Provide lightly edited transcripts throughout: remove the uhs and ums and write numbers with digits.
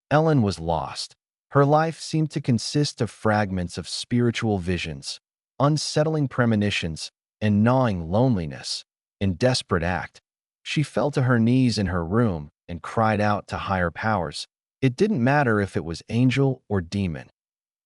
Ellen was lost. Her life seemed to consist of fragments of spiritual visions, unsettling premonitions, and gnawing loneliness. In desperate act, she fell to her knees in her room and cried out to higher powers. It didn't matter if it was angel or demon.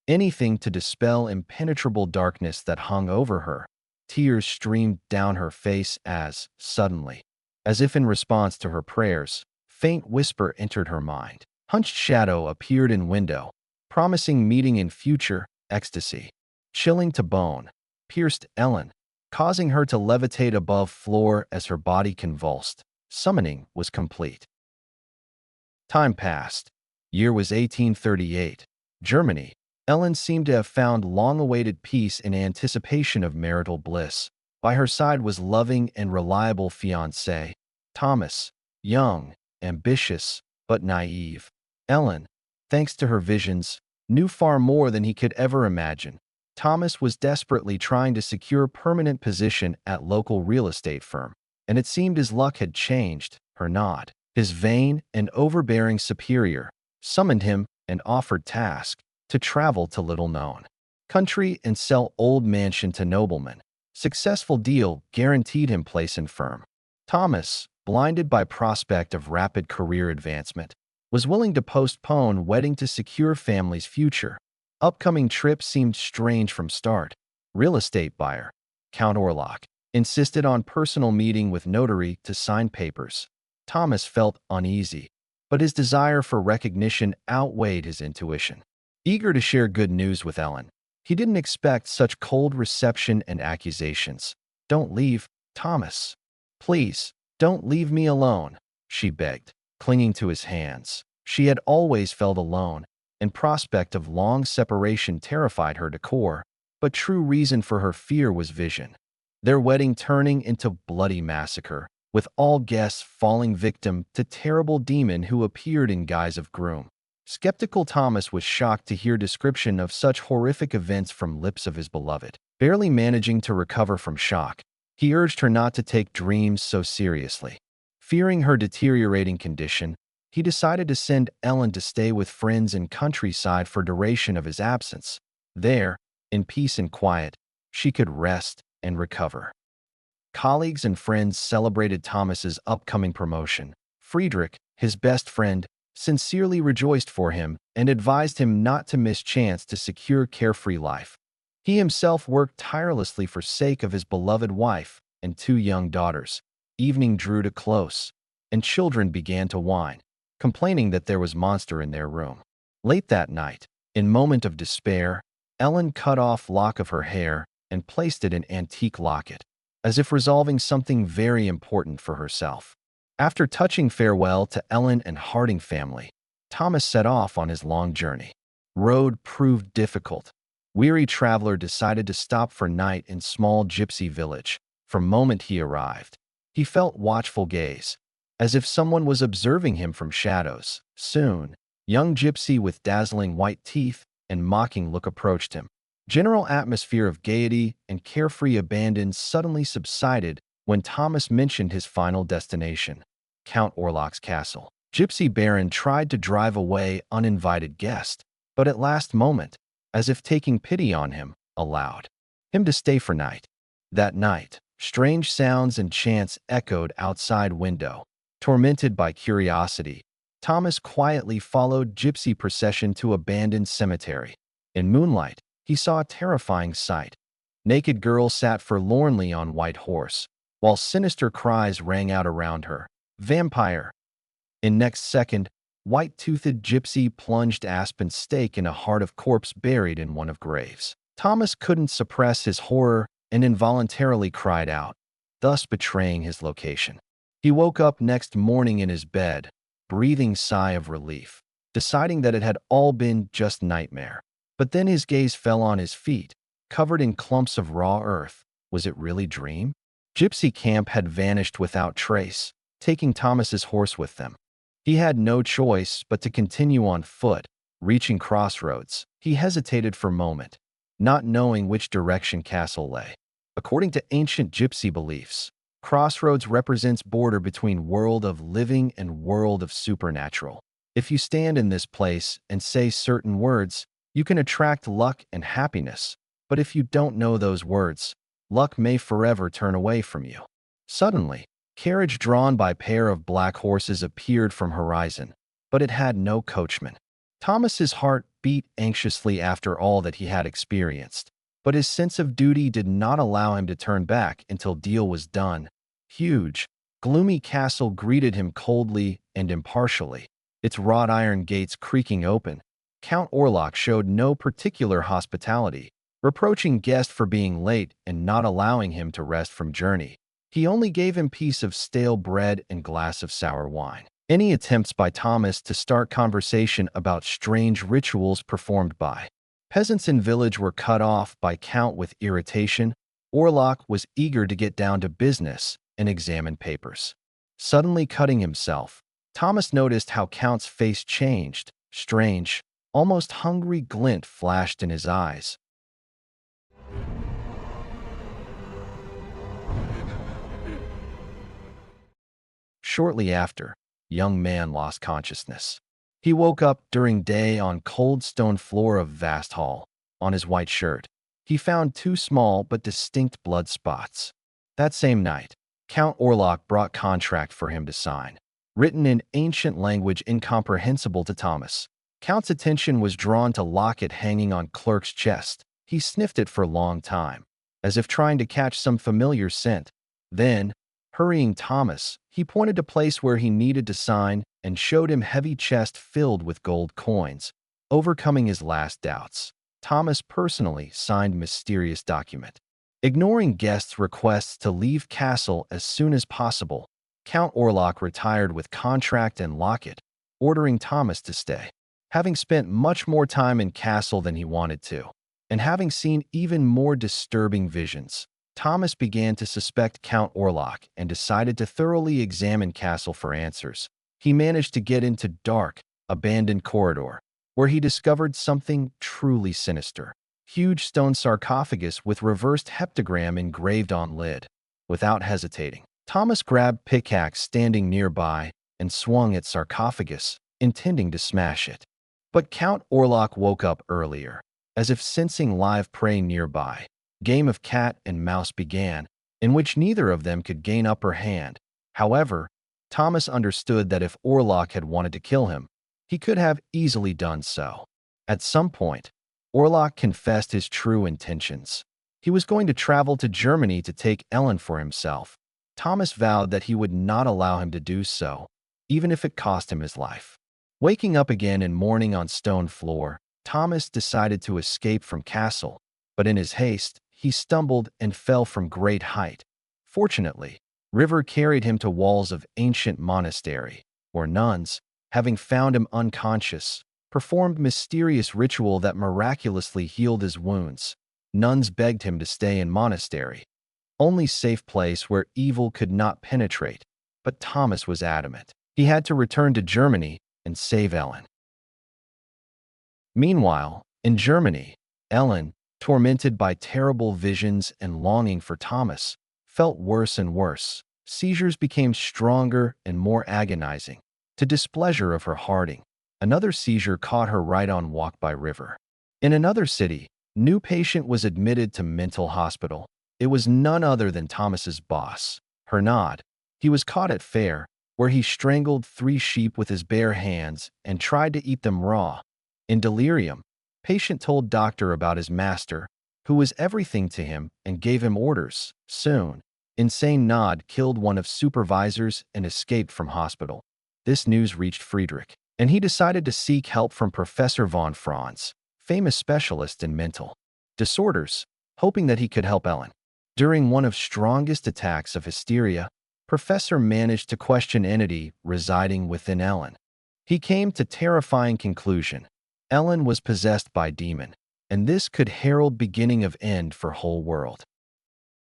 Anything to dispel impenetrable darkness that hung over her. Tears streamed down her face as, suddenly, as if in response to her prayers, faint whisper entered her mind. Hunched shadow appeared in window, promising meeting in future ecstasy. Chilling to bone, pierced Ellen, causing her to levitate above floor as her body convulsed. Summoning was complete. Time passed. Year was 1838. Germany. Ellen seemed to have found long-awaited peace in anticipation of marital bliss. By her side was loving and reliable fiancé, Thomas, young, ambitious, but naive. Ellen, thanks to her visions, knew far more than he could ever imagine. Thomas was desperately trying to secure permanent position at local real estate firm, and it seemed his luck had changed. Her nod. His vain and overbearing superior summoned him and offered task to travel to little-known country and sell old mansion to noblemen. Successful deal guaranteed him place in firm. Thomas, blinded by prospect of rapid career advancement, was willing to postpone wedding to secure family's future. Upcoming trip seemed strange from start. Real estate buyer, Count Orlok, insisted on personal meeting with notary to sign papers. Thomas felt uneasy, but his desire for recognition outweighed his intuition. Eager to share good news with Ellen, he didn't expect such cold reception and accusations. "Don't leave, Thomas. Please, don't leave me alone," she begged, clinging to his hands. She had always felt alone, and prospect of long separation terrified her to core, but true reason for her fear was vision. Their wedding turning into bloody massacre, with all guests falling victim to terrible demon who appeared in guise of groom. Skeptical Thomas was shocked to hear description of such horrific events from lips of his beloved. Barely managing to recover from shock, he urged her not to take dreams so seriously. Fearing her deteriorating condition, he decided to send Ellen to stay with friends in countryside for duration of his absence. There, in peace and quiet, she could rest and recover. Colleagues and friends celebrated Thomas's upcoming promotion. Friedrich, his best friend, sincerely rejoiced for him and advised him not to miss chance to secure carefree life. He himself worked tirelessly for sake of his beloved wife and two young daughters. Evening drew to close, and children began to whine, complaining that there was monster in their room. Late that night, in moment of despair, Ellen cut off lock of her hair and placed it in antique locket, as if resolving something very important for herself. After touching farewell to Ellen and Harding family, Thomas set off on his long journey. Road proved difficult. Weary traveler decided to stop for night in small gypsy village. From moment he arrived, he felt watchful gaze, as if someone was observing him from shadows. Soon, young gypsy with dazzling white teeth and mocking look approached him. General atmosphere of gaiety and carefree abandon suddenly subsided when Thomas mentioned his final destination, Count Orlok's castle. Gypsy Baron tried to drive away uninvited guest, but at last moment, as if taking pity on him, allowed him to stay for night. That night, strange sounds and chants echoed outside window. Tormented by curiosity, Thomas quietly followed gypsy procession to abandoned cemetery. In moonlight, he saw a terrifying sight. Naked girl sat forlornly on white horse, while sinister cries rang out around her. "Vampire!" In next second, white-toothed gypsy plunged aspen stake in a heart of corpse buried in one of graves. Thomas couldn't suppress his horror and involuntarily cried out, thus betraying his location. He woke up next morning in his bed, breathing sigh of relief, deciding that it had all been just nightmare. But then his gaze fell on his feet, covered in clumps of raw earth. Was it really dream? Gypsy camp had vanished without trace, taking Thomas's horse with them. He had no choice but to continue on foot. Reaching crossroads, he hesitated for a moment, not knowing which direction castle lay. According to ancient gypsy beliefs, crossroads represents border between world of living and world of supernatural. If you stand in this place and say certain words, you can attract luck and happiness. But if you don't know those words, luck may forever turn away from you. Suddenly, carriage drawn by pair of black horses appeared from horizon, but it had no coachman. Thomas's heart beat anxiously after all that he had experienced, but his sense of duty did not allow him to turn back until deal was done. Huge, gloomy castle greeted him coldly and impartially, its wrought iron gates creaking open. Count Orlok showed no particular hospitality, reproaching guest for being late and not allowing him to rest from journey. He only gave him piece of stale bread and glass of sour wine. Any attempts by Thomas to start conversation about strange rituals performed by peasants in village were cut off by Count with irritation. Orlok was eager to get down to business and examine papers. Suddenly cutting himself, Thomas noticed how Count's face changed. Strange, almost hungry glint flashed in his eyes. Shortly after, young man lost consciousness. He woke up during day on cold stone floor of vast hall. On his white shirt, he found two small but distinct blood spots. That same night, Count Orlok brought contract for him to sign, written in ancient language incomprehensible to Thomas. Count's attention was drawn to locket hanging on clerk's chest. He sniffed it for a long time, as if trying to catch some familiar scent. Then, hurrying Thomas, he pointed to place where he needed to sign and showed him heavy chest filled with gold coins. Overcoming his last doubts, Thomas personally signed mysterious document. Ignoring guests' requests to leave castle as soon as possible, Count Orlok retired with contract and locket, ordering Thomas to stay. Having spent much more time in castle than he wanted to, and having seen even more disturbing visions, Thomas began to suspect Count Orlok and decided to thoroughly examine castle for answers. He managed to get into dark, abandoned corridor, where he discovered something truly sinister. Huge stone sarcophagus with reversed heptagram engraved on lid. Without hesitating, Thomas grabbed pickaxe standing nearby and swung at sarcophagus, intending to smash it. But Count Orlok woke up earlier, as if sensing live prey nearby. Game of cat and mouse began, in which neither of them could gain upper hand. However, Thomas understood that if Orlok had wanted to kill him, he could have easily done so. At some point, Orlok confessed his true intentions. He was going to travel to Germany to take Ellen for himself. Thomas vowed that he would not allow him to do so, even if it cost him his life. Waking up again in morning on stone floor, Thomas decided to escape from castle, but in his haste, he stumbled and fell from great height. Fortunately, river carried him to walls of ancient monastery, where nuns, having found him unconscious, performed mysterious ritual that miraculously healed his wounds. Nuns begged him to stay in monastery, only safe place where evil could not penetrate, but Thomas was adamant. He had to return to Germany and save Ellen. Meanwhile, in Germany, Ellen, tormented by terrible visions and longing for Thomas, felt worse and worse. Seizures became stronger and more agonizing, to displeasure of her Harding. Another seizure caught her right on walk by river. In another city, new patient was admitted to mental hospital. It was none other than Thomas's boss, Hernod. He was caught at fair, where he strangled 3 sheep with his bare hands and tried to eat them raw. In delirium, patient told doctor about his master, who was everything to him and gave him orders. Soon, insane Nod killed one of supervisors and escaped from hospital. This news reached Friedrich, and he decided to seek help from Professor von Franz, famous specialist in mental disorders, hoping that he could help Ellen. During one of strongest attacks of hysteria, Professor managed to question entity residing within Ellen. He came to terrifying conclusion. Ellen was possessed by demon, and this could herald beginning of end for whole world.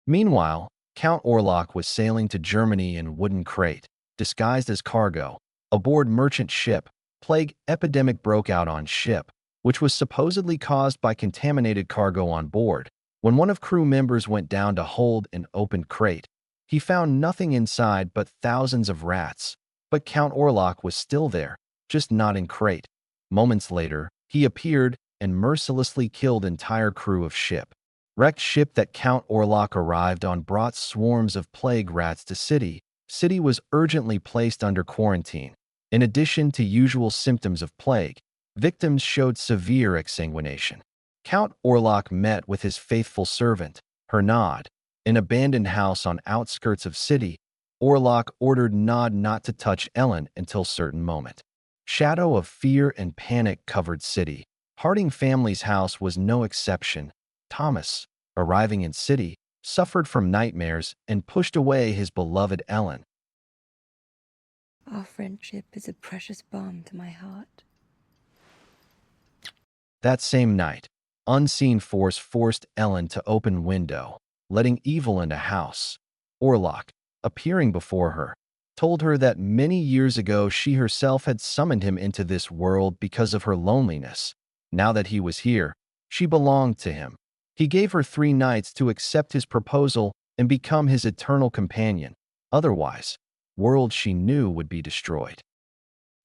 Meanwhile, Count Orlok was sailing to Germany in wooden crate, disguised as cargo. Aboard merchant ship, plague epidemic broke out on ship, which was supposedly caused by contaminated cargo on board. When one of crew members went down to hold an open crate, he found nothing inside but thousands of rats. But Count Orlok was still there, just not in crate. Moments later, he appeared and mercilessly killed entire crew of ship. Wrecked ship that Count Orlok arrived on brought swarms of plague rats to city. City was urgently placed under quarantine. In addition to usual symptoms of plague, victims showed severe exsanguination. Count Orlok met with his faithful servant, Hernod, in an abandoned house on outskirts of city. Orlok ordered Nod not to touch Ellen until certain moment. Shadow of fear and panic covered city. Harding family's house was no exception. Thomas, arriving in city, suffered from nightmares and pushed away his beloved Ellen. Our friendship is a precious bond to my heart. That same night, unseen force forced Ellen to open window, letting evil into house. Orlok, appearing before her, told her that many years ago she herself had summoned him into this world because of her loneliness. Now that he was here, she belonged to him. He gave her 3 nights to accept his proposal and become his eternal companion. Otherwise, world she knew would be destroyed.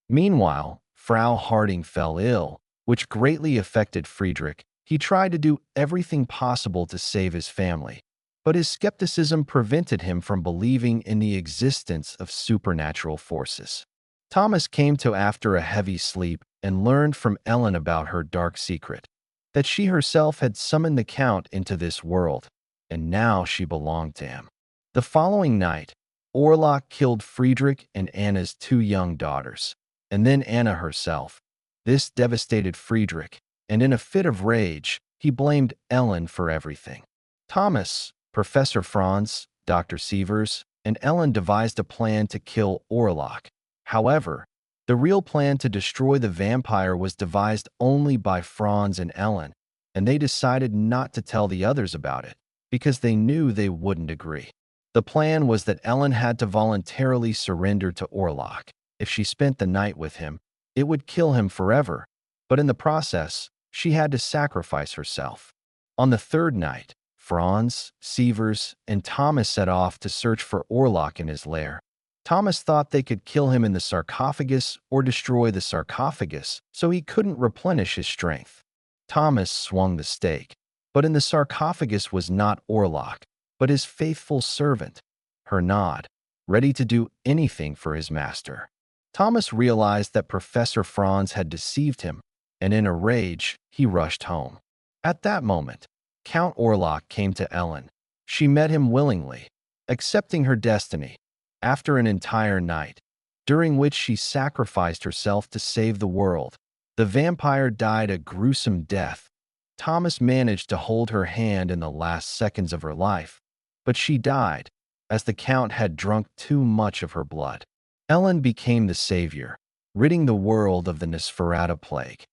Meanwhile, Frau Harding fell ill, which greatly affected Friedrich. He tried to do everything possible to save his family, but his skepticism prevented him from believing in the existence of supernatural forces. Thomas came to after a heavy sleep and learned from Ellen about her dark secret, that she herself had summoned the Count into this world, and now she belonged to him. The following night, Orlok killed Friedrich and Anna's 2 young daughters, and then Anna herself. This devastated Friedrich, and in a fit of rage, he blamed Ellen for everything. Thomas, Professor Franz, Dr. Sievers, and Ellen devised a plan to kill Orlok. However, the real plan to destroy the vampire was devised only by Franz and Ellen, and they decided not to tell the others about it because they knew they wouldn't agree. The plan was that Ellen had to voluntarily surrender to Orlok. If she spent the night with him, it would kill him forever, but in the process, she had to sacrifice herself. On the 3rd night, Franz, Sievers, and Thomas set off to search for Orlok in his lair. Thomas thought they could kill him in the sarcophagus or destroy the sarcophagus so he couldn't replenish his strength. Thomas swung the stake, but in the sarcophagus was not Orlok, but his faithful servant, Hernod, ready to do anything for his master. Thomas realized that Professor Franz had deceived him, and in a rage, he rushed home. At that moment, Count Orlok came to Ellen. She met him willingly, accepting her destiny. After an entire night, during which she sacrificed herself to save the world, the vampire died a gruesome death. Thomas managed to hold her hand in the last seconds of her life, but she died, as the Count had drunk too much of her blood. Ellen became the savior, ridding the world of the Nosferatu plague.